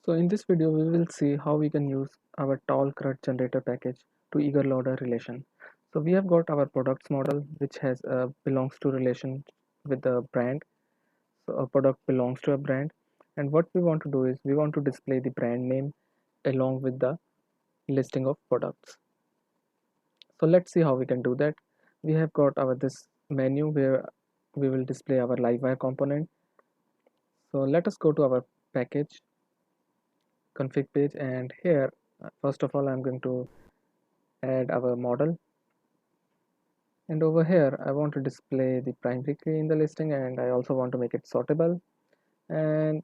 So in this video, we will see how we can use our tall CRUD generator package to eager load a relation. So we have got our products model, which has a belongs to relation with the brand. So a product belongs to a brand. And what we want to do is we want to display the brand name along with the listing of products. So let's see how we can do that. We have got our this menu where we will display our livewire component. So let us go to our package config page, and here first of all I'm going to add our model, and over here I want to display the primary key in the listing, and I also want to make it sortable, and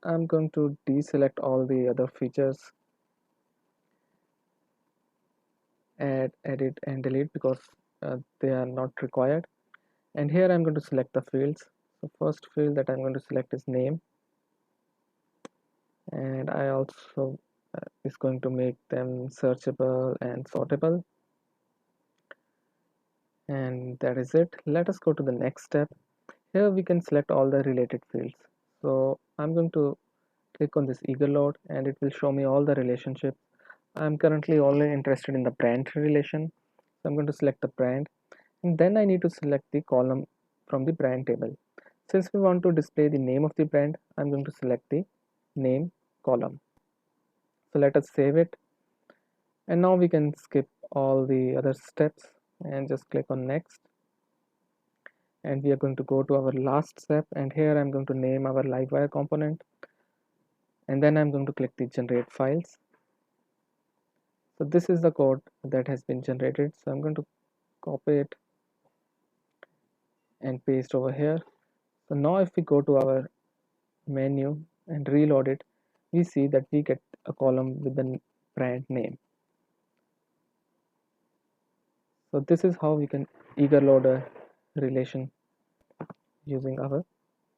I'm going to deselect all the other features, add, edit and delete, because they are not required. And here I'm going to select the fields. So first field that I'm going to select is name, and I also is going to make them searchable and sortable, and that is it. Let us go to the next step. Here we can select all the related fields. So I'm going to click on this eager load, and it will show me all the relationships. I'm currently only interested in the brand relation, so I'm going to select the brand, and then I need to select the column from the brand table. Since we want to display the name of the brand, I'm going to select the name column. So let us save it, and now we can skip all the other steps and just click on next, and we are going to go to our last step, and here I'm going to name our livewire component, and then I'm going to click the generate files. So this is the code that has been generated, so I'm going to copy it and paste over here. So now if we go to our menu and reload it, we see that we get a column with the brand name. So this is how we can eager load a relation using our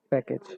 package.